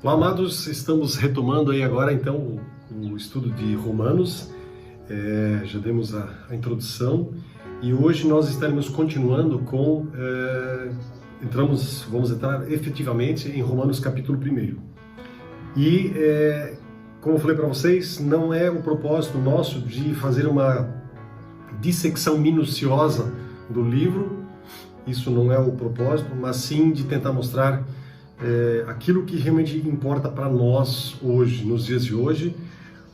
Olá, amados, estamos retomando aí agora então o estudo de Romanos. Já demos a introdução e hoje nós estaremos continuando com, vamos entrar efetivamente em Romanos capítulo 1. E, como eu falei para vocês, não é o propósito nosso de fazer uma dissecção minuciosa do livro, isso não é o propósito, mas sim de tentar mostrar aquilo que realmente importa para nós hoje, nos dias de hoje.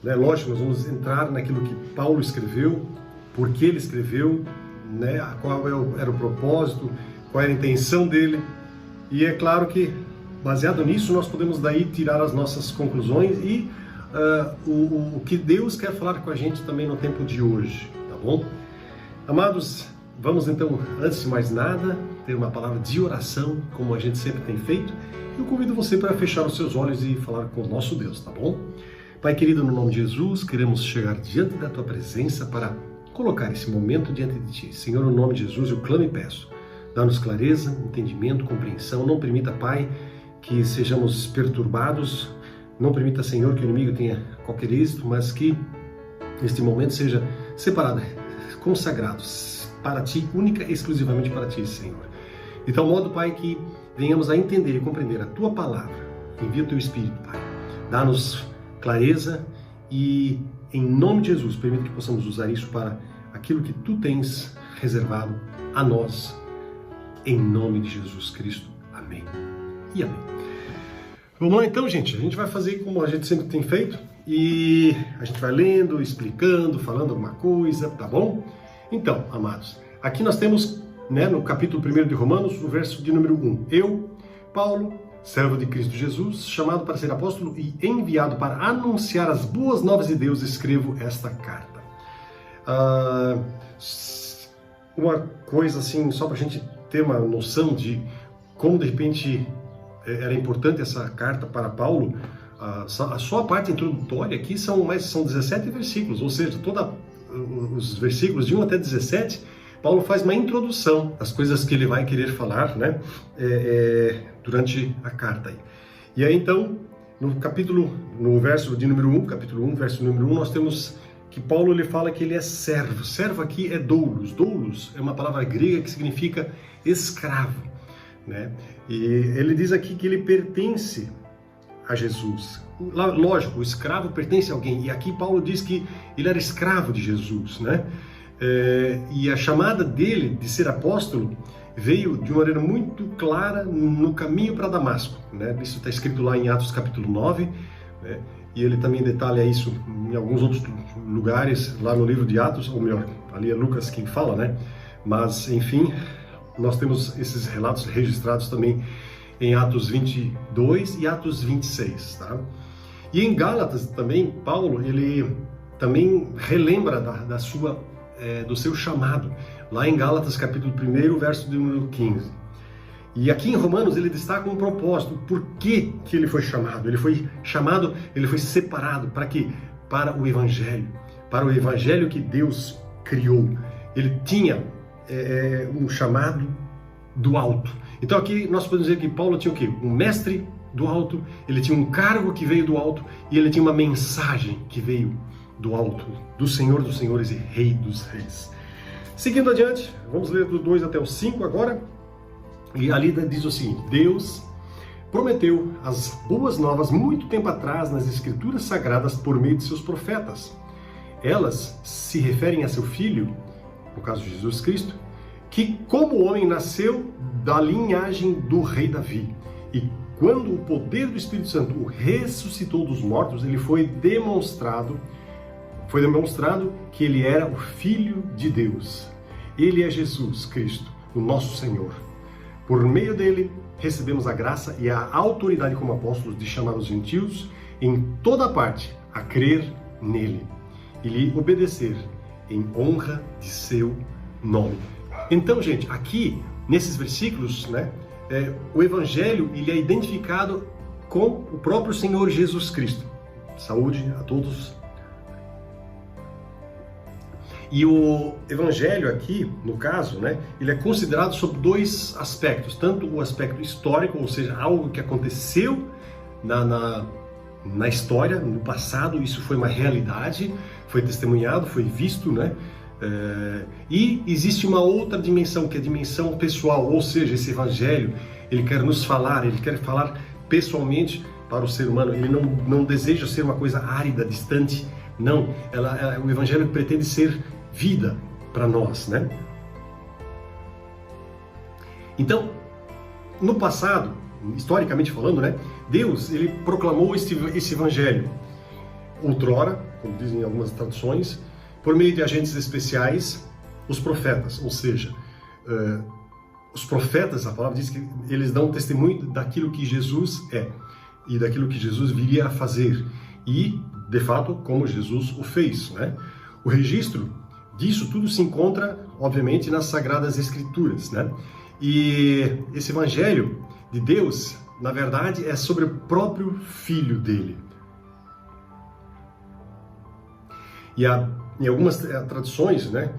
Lógico, nós vamos entrar naquilo que Paulo escreveu, por que ele escreveu, qual era o propósito, qual era a intenção dele. E é claro que, baseado nisso, nós podemos daí tirar as nossas conclusões e o que Deus quer falar com a gente também no tempo de hoje, tá bom? Amados, vamos então, antes de mais nada, ter uma palavra de oração, como a gente sempre tem feito. Eu convido você para fechar os seus olhos e falar com o nosso Deus, tá bom? Pai querido, no nome de Jesus, queremos chegar diante da Tua presença para colocar esse momento diante de Ti. Senhor, no nome de Jesus, eu clamo e peço. Dá-nos clareza, entendimento, compreensão. Não permita, Pai, que sejamos perturbados. Não permita, Senhor, que o inimigo tenha qualquer êxito, mas que este momento seja separado, consagrado para Ti, única e exclusivamente para Ti, Senhor. De tal modo, Pai, que venhamos a entender e compreender a Tua palavra. Envia o Teu Espírito, Pai. Dá-nos clareza e, em nome de Jesus, permita que possamos usar isso para aquilo que Tu tens reservado a nós. Em nome de Jesus Cristo. Amém. E amém. Vamos lá então, gente. A gente vai fazer como a gente sempre tem feito e a gente vai lendo, explicando, falando alguma coisa, tá bom? Então, amados, aqui nós temos, no capítulo 1 de Romanos, o verso de número 1. Eu, Paulo, servo de Cristo Jesus, chamado para ser apóstolo e enviado para anunciar as boas novas de Deus, escrevo esta carta. Uma coisa assim, só para a gente ter uma noção de como de repente era importante essa carta para Paulo. Só a parte introdutória aqui são 17 versículos, ou seja, os versículos de 1 até 17, Paulo faz uma introdução das coisas que ele vai querer falar, durante a carta. E aí então, no verso de número 1, capítulo 1, verso número 1, nós temos que Paulo ele fala que ele é servo. Servo aqui é doulos. Doulos é uma palavra grega que significa escravo, E ele diz aqui que ele pertence a Jesus. Lógico, o escravo pertence a alguém. E aqui Paulo diz que ele era escravo de Jesus, E a chamada dele de ser apóstolo veio de uma maneira muito clara no caminho para Damasco, Isso está escrito lá em Atos capítulo 9, E ele também detalha isso em alguns outros lugares, lá no livro de Atos, ou melhor, ali é Lucas quem fala, Mas, enfim, nós temos esses relatos registrados também em Atos 22 e Atos 26, tá? E em Gálatas também, Paulo, ele também relembra do seu chamado, lá em Gálatas capítulo 1, verso de número 15. E aqui em Romanos ele destaca um propósito, por que ele foi chamado? Ele foi chamado, ele foi separado, para quê? Para o Evangelho que Deus criou. Ele tinha um chamado do alto. Então aqui nós podemos dizer que Paulo tinha o quê? Um mestre do alto, ele tinha um cargo que veio do alto e ele tinha uma mensagem que veio do alto, do Senhor dos Senhores e Rei dos Reis. Seguindo adiante, vamos ler do 2 até o 5 agora. E ali diz o seguinte: Deus prometeu as boas novas muito tempo atrás nas Escrituras Sagradas por meio de seus profetas. Elas se referem a seu Filho, no caso de Jesus Cristo, que como homem nasceu da linhagem do rei Davi. E quando o poder do Espírito Santo o ressuscitou dos mortos, ele foi demonstrado que ele era o Filho de Deus. Ele é Jesus Cristo, o nosso Senhor. Por meio dele, recebemos a graça e a autoridade como apóstolos de chamar os gentios em toda parte a crer nele e lhe obedecer em honra de seu nome. Então, gente, aqui, nesses versículos, o Evangelho ele é identificado com o próprio Senhor Jesus Cristo. Saúde a todos. E o Evangelho aqui, no caso, ele é considerado sob dois aspectos. Tanto o aspecto histórico, ou seja, algo que aconteceu na história, no passado, isso foi uma realidade, foi testemunhado, foi visto, né? E existe uma outra dimensão, que é a dimensão pessoal, ou seja, esse evangelho, ele quer nos falar, ele quer falar pessoalmente para o ser humano, ele não deseja ser uma coisa árida, distante, não, o evangelho pretende ser vida para nós, né? Então, no passado, historicamente falando, né, Deus, ele proclamou esse evangelho outrora, como dizem algumas traduções, por meio de agentes especiais, os profetas, ou seja, os profetas, a palavra diz que eles dão testemunho daquilo que Jesus é e daquilo que Jesus viria a fazer e, de fato, como Jesus o fez, né? O registro disso tudo se encontra, obviamente, nas Sagradas Escrituras, né? E esse evangelho de Deus, na verdade, é sobre o próprio Filho dele. E em algumas traduções, né?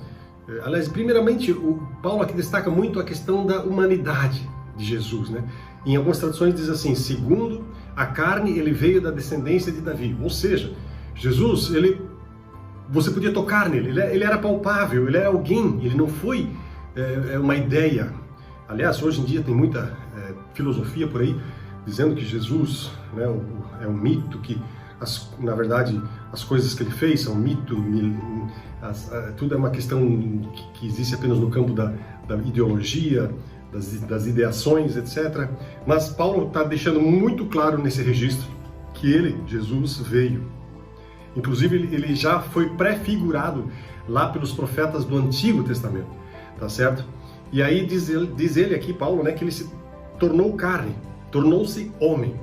Aliás, primeiramente, o Paulo aqui destaca muito a questão da humanidade de Jesus, né? Em algumas traduções diz assim, segundo a carne, ele veio da descendência de Davi. Ou seja, Jesus, você podia tocar nele, ele era palpável, ele era alguém, ele não foi uma ideia. Aliás, hoje em dia tem muita filosofia por aí, dizendo que Jesus, né, é um mito, que na verdade as coisas que ele fez são mito, tudo é uma questão que existe apenas no campo da ideologia, das ideações, etc. Mas Paulo está deixando muito claro nesse registro que ele, Jesus, veio. Inclusive ele já foi prefigurado lá pelos profetas do Antigo Testamento, tá certo? E aí diz ele aqui, Paulo, né, que ele se tornou carne, tornou-se homem.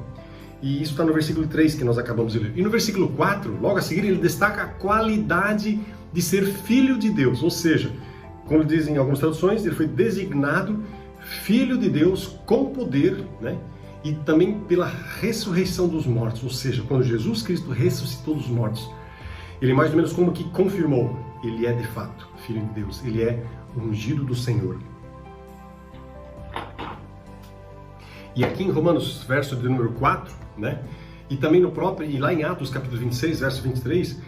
E isso está no versículo 3 que nós acabamos de ler. E no versículo 4, logo a seguir, ele destaca a qualidade de ser filho de Deus. Ou seja, como dizem em algumas traduções, ele foi designado filho de Deus com poder, né? E também pela ressurreição dos mortos. Ou seja, quando Jesus Cristo ressuscitou dos mortos, ele mais ou menos como que confirmou, ele é de fato filho de Deus, ele é o ungido do Senhor. E aqui em Romanos, verso de número 4, né? E também e lá em Atos, capítulo 26, verso 23,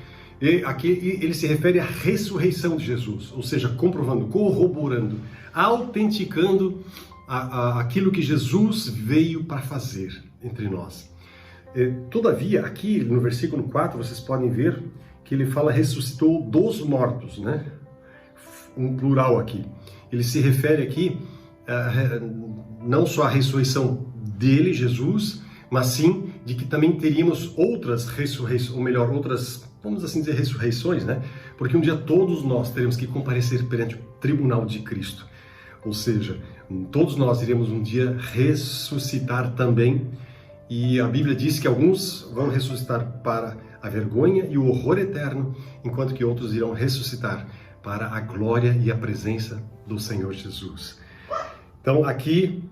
aqui ele se refere à ressurreição de Jesus, ou seja, comprovando, corroborando, autenticando aquilo que Jesus veio para fazer entre nós. Todavia, aqui no versículo 4, vocês podem ver que ele fala ressuscitou dos mortos, né? Um plural aqui. Ele se refere aqui não só à ressurreição dele, Jesus, mas sim de que também teríamos outras ressurreições, ou melhor, outras, vamos assim dizer, ressurreições, né? Porque um dia todos nós teremos que comparecer perante o tribunal de Cristo. Ou seja, todos nós iremos um dia ressuscitar também. E a Bíblia diz que alguns vão ressuscitar para a vergonha e o horror eterno, enquanto que outros irão ressuscitar para a glória e a presença do Senhor Jesus. Então aqui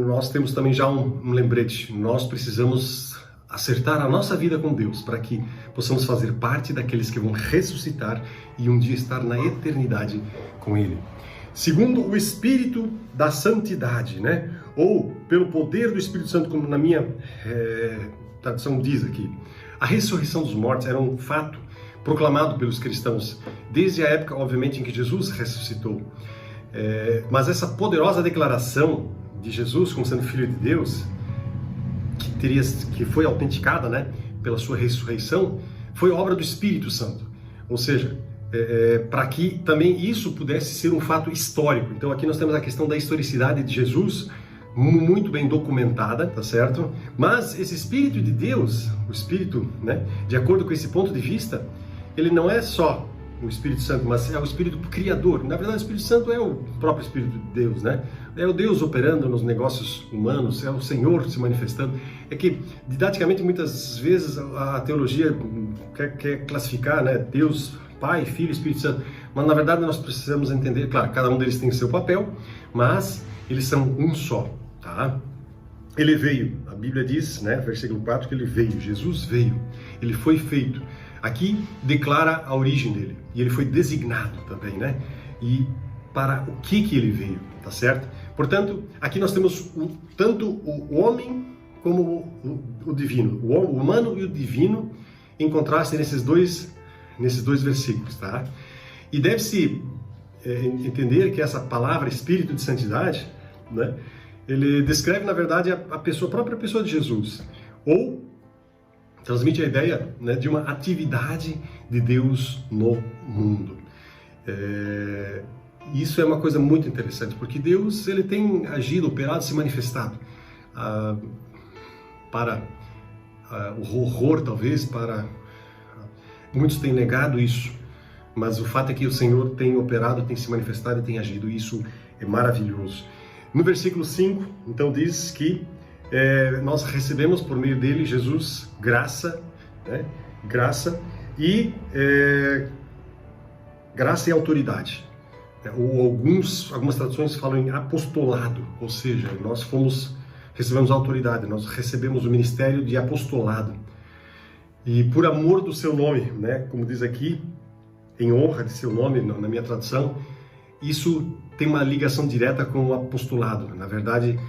nós temos também já um lembrete. Nós precisamos acertar a nossa vida com Deus para que possamos fazer parte daqueles que vão ressuscitar e um dia estar na eternidade com Ele. Segundo o Espírito da Santidade, né? Ou pelo poder do Espírito Santo, como na minha tradução diz aqui. A ressurreição dos mortos era um fato proclamado pelos cristãos desde a época, obviamente, em que Jesus ressuscitou. Mas essa poderosa declaração de Jesus como sendo Filho de Deus, que foi autenticada, né, pela sua ressurreição, foi obra do Espírito Santo. Ou seja, para que também isso pudesse ser um fato histórico. Então aqui nós temos a questão da historicidade de Jesus, muito bem documentada, tá certo? Mas esse Espírito de Deus, o Espírito, né, de acordo com esse ponto de vista, ele não é só o Espírito Santo, mas é o Espírito Criador. Na verdade, o Espírito Santo é o próprio Espírito de Deus, né? É o Deus operando nos negócios humanos, é o Senhor se manifestando. É que, didaticamente, muitas vezes a teologia quer classificar, né, Deus, Pai, Filho e Espírito Santo. Mas, na verdade, nós precisamos entender, claro, cada um deles tem o seu papel, mas eles são um só, tá? Ele veio, a Bíblia diz, né, versículo 4, que ele veio, Jesus veio, ele foi feito. Aqui declara a origem dele, e ele foi designado também, né? E para o que ele veio, tá certo? Portanto, aqui nós temos tanto o homem como o divino, o humano e o divino em contraste nesses dois versículos, tá? E deve-se entender que essa palavra Espírito de Santidade, né, ele descreve, na verdade, a própria pessoa de Jesus, ou transmite a ideia, né, de uma atividade de Deus no mundo. Isso é uma coisa muito interessante, porque Deus ele tem agido, operado, se manifestado para o horror, talvez, para... Muitos têm negado isso, mas o fato é que o Senhor tem operado, tem se manifestado e tem agido. Isso é maravilhoso. No versículo 5, então, diz que nós recebemos por meio dele, Jesus, graça, né? Graça e autoridade. Ou algumas traduções falam em apostolado, ou seja, nós recebemos autoridade, nós recebemos o ministério de apostolado. E por amor do seu nome, né, como diz aqui, em honra de seu nome, na minha tradução, isso tem uma ligação direta com o apostolado. Na verdade,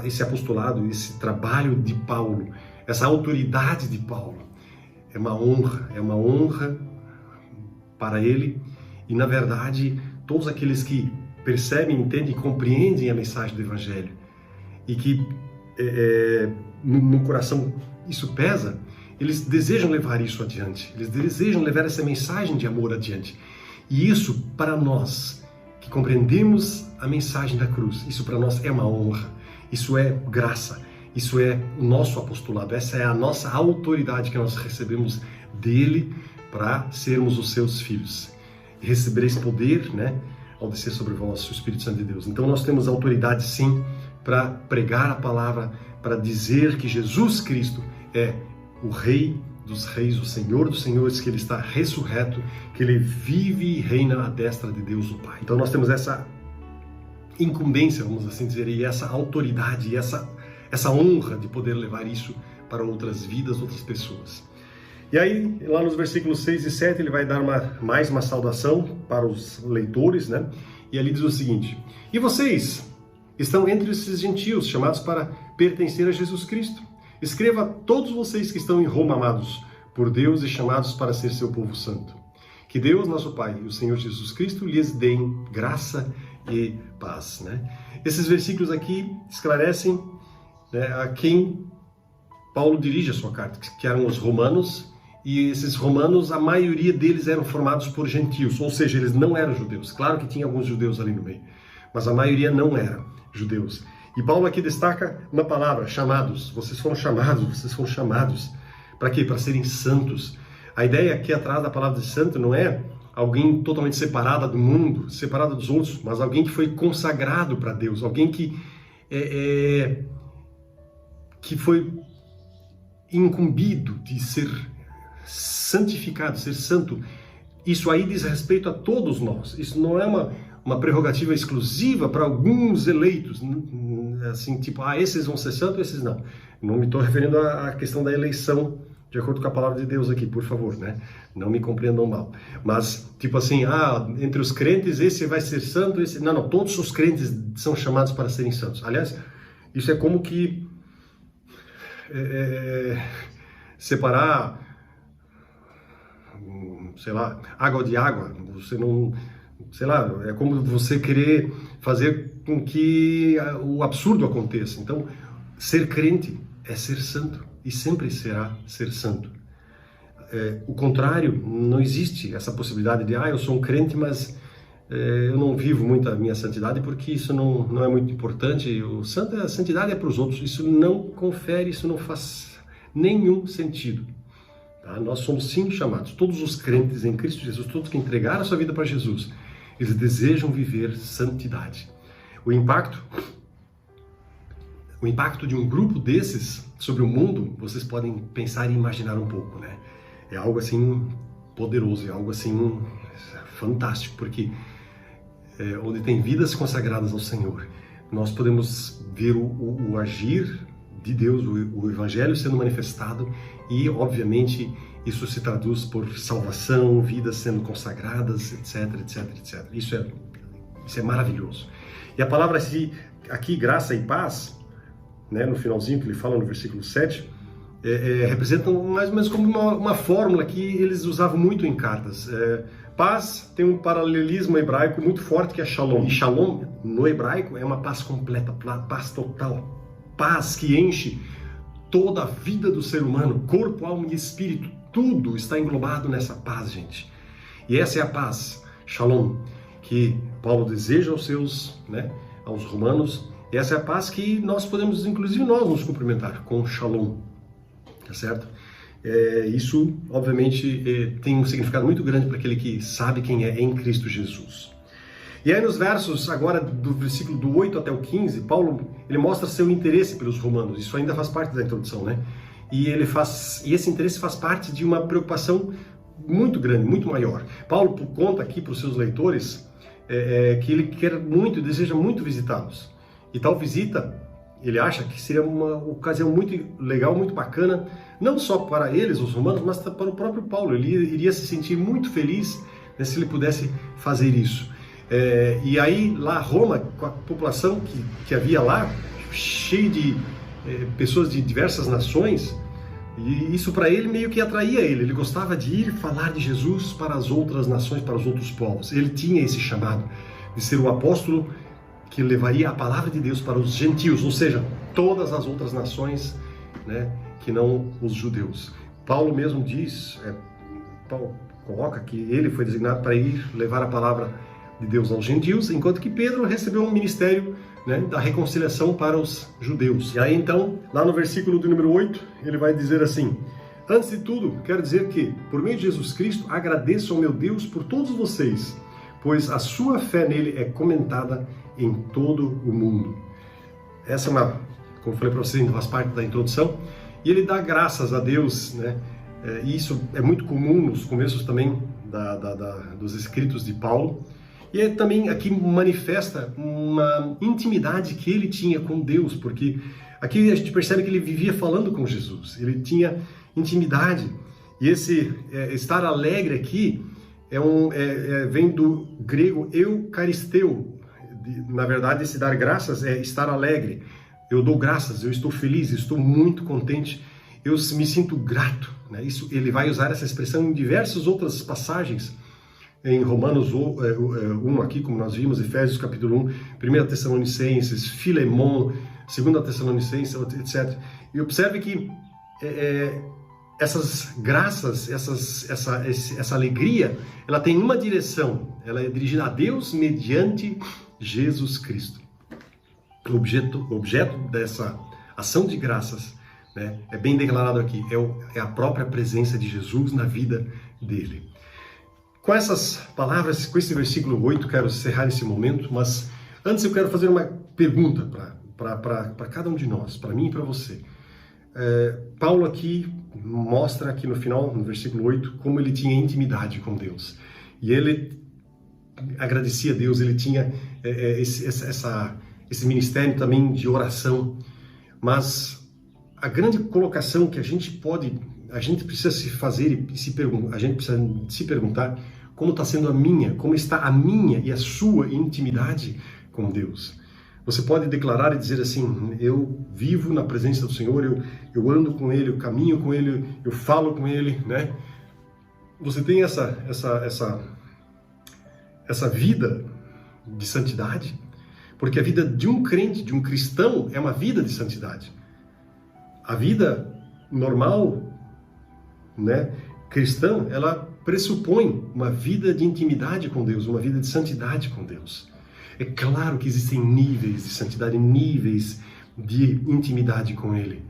esse apostolado, esse trabalho de Paulo, essa autoridade de Paulo, é uma honra para ele. E, na verdade, todos aqueles que percebem, entendem e compreendem a mensagem do Evangelho e que no coração isso pesa, eles desejam levar isso adiante, eles desejam levar essa mensagem de amor adiante. E isso, para nós, que compreendemos a mensagem da cruz, isso para nós é uma honra, isso é graça, isso é o nosso apostolado, essa é a nossa autoridade que nós recebemos dele para sermos os seus filhos. E receber esse poder, né, ao descer sobre vós, o Espírito Santo de Deus. Então nós temos autoridade, sim, para pregar a palavra, para dizer que Jesus Cristo é o Rei dos Reis, o Senhor dos Senhores, que Ele está ressurreto, que Ele vive e reina à destra de Deus o Pai. Então nós temos essa incumbência, vamos assim dizer, e essa autoridade, e essa honra de poder levar isso para outras vidas, outras pessoas. E aí, lá nos versículos 6 e 7, ele vai dar mais uma saudação para os leitores, né? E ali diz o seguinte: e vocês estão entre esses gentios, chamados para pertencer a Jesus Cristo. Escreva a todos vocês que estão em Roma, amados por Deus e chamados para ser seu povo santo. Que Deus, nosso Pai, e o Senhor Jesus Cristo lhes deem graça e paz, né? Esses versículos aqui esclarecem, né, a quem Paulo dirige a sua carta, que eram os romanos. E esses romanos, a maioria deles eram formados por gentios, ou seja, eles não eram judeus. Claro que tinha alguns judeus ali no meio, mas a maioria não eram judeus. E Paulo aqui destaca na palavra, chamados. Vocês foram chamados. Para quê? Para serem santos. A ideia aqui atrás da palavra de santo não é alguém totalmente separado do mundo, separado dos outros, mas alguém que foi consagrado para Deus, alguém que foi incumbido de ser santificado, ser santo. Isso aí diz respeito a todos nós. Isso não é uma prerrogativa exclusiva para alguns eleitos, assim, tipo, esses vão ser santos, esses não. Não me estou referindo à questão da eleição, de acordo com a palavra de Deus aqui, por favor, né? Não me compreendam mal. Mas, tipo assim, entre os crentes, esse vai ser santo, esse... Não, todos os crentes são chamados para serem santos. Aliás, isso é como que separar, sei lá, água de água. Você não, sei lá, é como você querer fazer com que o absurdo aconteça. Então, ser crente é ser santo e sempre será ser santo. O contrário, não existe essa possibilidade de, eu sou um crente, mas eu não vivo muito a minha santidade porque isso não é muito importante. A santidade é para os outros. Isso não confere, isso não faz nenhum sentido. Tá? Nós somos sim chamados, todos os crentes em Cristo Jesus, todos que entregaram a sua vida para Jesus, eles desejam viver santidade. O impacto de um grupo desses sobre o mundo, vocês podem pensar e imaginar um pouco, né? É algo assim poderoso, é algo assim fantástico, porque onde tem vidas consagradas ao Senhor, nós podemos ver o agir de Deus, o Evangelho sendo manifestado e, obviamente, isso se traduz por salvação, vidas sendo consagradas, etc, etc, etc. Isso é maravilhoso. E a palavra aqui, graça e paz, né, no finalzinho que ele fala no versículo 7, representam mais ou menos como uma fórmula que eles usavam muito em cartas. Paz tem um paralelismo hebraico muito forte que é shalom. E shalom, no hebraico, é uma paz completa, paz total. Paz que enche toda a vida do ser humano, corpo, alma e espírito. Tudo está englobado nessa paz, gente. E essa é a paz, shalom, que Paulo deseja aos seus, né, aos romanos. E essa é a paz que nós podemos, inclusive nós, nos cumprimentar com shalom. Tá certo? Isso, obviamente, tem um significado muito grande para aquele que sabe quem é em Cristo Jesus. E aí nos versos, agora do versículo do 8 até o 15, Paulo, ele mostra seu interesse pelos romanos. Isso ainda faz parte da introdução, né? E esse interesse faz parte de uma preocupação muito grande, muito maior. Paulo conta aqui para os seus leitores que ele quer muito, deseja muito visitá-los. E tal visita, ele acha que seria uma ocasião muito legal, muito bacana, não só para eles, os romanos, mas para o próprio Paulo. Ele iria se sentir muito feliz, né, se ele pudesse fazer isso. E aí, lá Roma, com a população que havia lá, cheio de pessoas de diversas nações, e isso para ele meio que atraía ele. Ele gostava de ir falar de Jesus para as outras nações, para os outros povos. Ele tinha esse chamado de ser o apóstolo que levaria a palavra de Deus para os gentios, ou seja, todas as outras nações, né, que não os judeus. Paulo mesmo diz, Paulo coloca que ele foi designado para ir levar a palavra de Deus aos gentios, enquanto que Pedro recebeu um ministério, né, da reconciliação para os judeus. E aí então, lá no versículo do número 8, ele vai dizer assim: antes de tudo, quero dizer que, por meio de Jesus Cristo, agradeço ao meu Deus por todos vocês, pois a sua fé nele é comentada em todo o mundo. Essa é uma, como eu falei para vocês, faz parte da introdução, e ele dá graças a Deus, né? E isso é muito comum nos começos também dos escritos de Paulo. E também aqui manifesta uma intimidade que ele tinha com Deus, porque aqui a gente percebe que ele vivia falando com Jesus, ele tinha intimidade. E esse estar alegre aqui vem do grego eucaristeu. Na verdade, esse dar graças é estar alegre. Eu dou graças, eu estou feliz, eu estou muito contente, eu me sinto grato, né? Isso, ele vai usar essa expressão em diversas outras passagens, em Romanos 1 aqui, como nós vimos, Efésios capítulo 1, 1 Tessalonicenses, Filemon, 2 Tessalonicenses, etc. E observe que essas graças, essa alegria, ela tem uma direção, ela é dirigida a Deus mediante Jesus Cristo. O objeto dessa ação de graças, né, é bem declarado aqui, é a própria presença de Jesus na vida dele. Com essas palavras, com esse versículo 8, quero encerrar esse momento, mas antes eu quero fazer uma pergunta para cada um de nós, para mim e para você. Paulo aqui mostra aqui no final, no versículo 8, como ele tinha intimidade com Deus. E ele agradecia a Deus, ele tinha esse ministério também de oração. Mas a grande colocação que a gente precisa se fazer a gente precisa se perguntar como está sendo como está a minha e a sua intimidade com Deus. Você pode declarar e dizer assim: eu vivo na presença do Senhor, eu ando com Ele, eu caminho com Ele, eu falo com Ele, né? Você tem essa vida de santidade? Porque a vida de um crente, de um cristão, é uma vida de santidade. A vida normal, né, cristã, ela pressupõe uma vida de intimidade com Deus, uma vida de santidade com Deus. É claro que existem níveis de santidade, níveis de intimidade com Ele.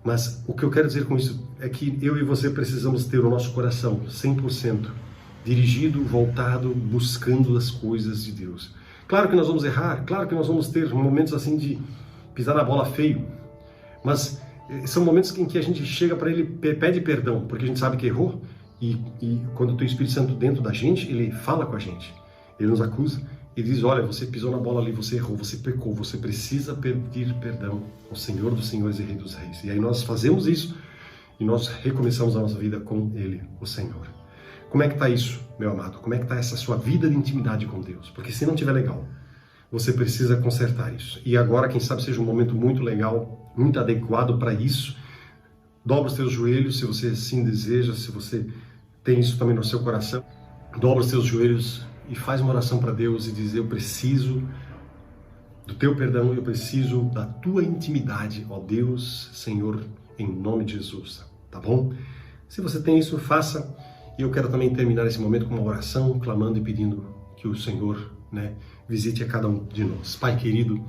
Mas o que eu quero dizer com isso é que eu e você precisamos ter o nosso coração 100% dirigido, voltado, buscando as coisas de Deus. Claro que nós vamos errar, claro que nós vamos ter momentos assim de pisar na bola feio, mas são momentos em que a gente chega para Ele, pede perdão, porque a gente sabe que errou, e quando tem o Espírito Santo dentro da gente, Ele fala com a gente, Ele nos acusa, e diz: olha, você pisou na bola ali, você errou, você pecou, você precisa pedir perdão ao Senhor dos Senhores e Rei dos Reis. E aí nós fazemos isso, e nós recomeçamos a nossa vida com Ele, o Senhor. Como é que está isso, meu amado? Como é que está essa sua vida de intimidade com Deus? Porque se não estiver legal, você precisa consertar isso. E agora, quem sabe, seja um momento muito legal, muito adequado para isso. Dobra os teus joelhos, se você assim deseja, se você tem isso também no seu coração. Dobra os teus joelhos e faz uma oração para Deus e diz: eu preciso do teu perdão, eu preciso da tua intimidade, ó Deus, Senhor, em nome de Jesus, tá bom? Se você tem isso, faça. E eu quero também terminar esse momento com uma oração, clamando e pedindo que o Senhor, visite a cada um de nós. Pai querido,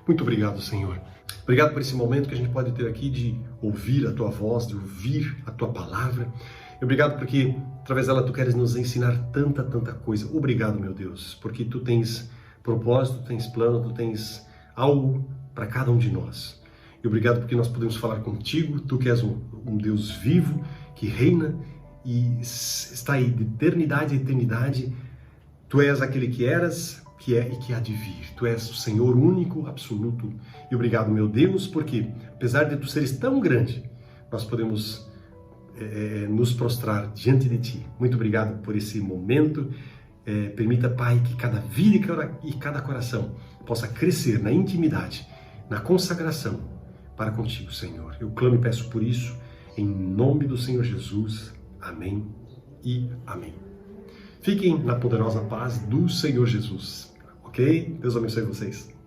muito obrigado, Senhor. Obrigado por esse momento que a gente pode ter aqui de ouvir a tua voz, de ouvir a tua palavra. Obrigado porque, através dela, tu queres nos ensinar tanta coisa. Obrigado, meu Deus, porque tu tens propósito, tu tens plano, tu tens algo para cada um de nós. E obrigado porque nós podemos falar contigo, tu que és um Deus vivo, que reina e está aí de eternidade a eternidade. Tu és aquele que eras, que é e que há de vir. Tu és o Senhor único, absoluto. E obrigado, meu Deus, porque, apesar de tu seres tão grande, nós podemos nos prostrar diante de ti. Muito obrigado por esse momento. Permita, Pai, que cada vida e cada coração possa crescer na intimidade, na consagração para contigo, Senhor. Eu clamo e peço por isso, em nome do Senhor Jesus. Amém e amém. Fiquem na poderosa paz do Senhor Jesus, ok? Deus abençoe vocês.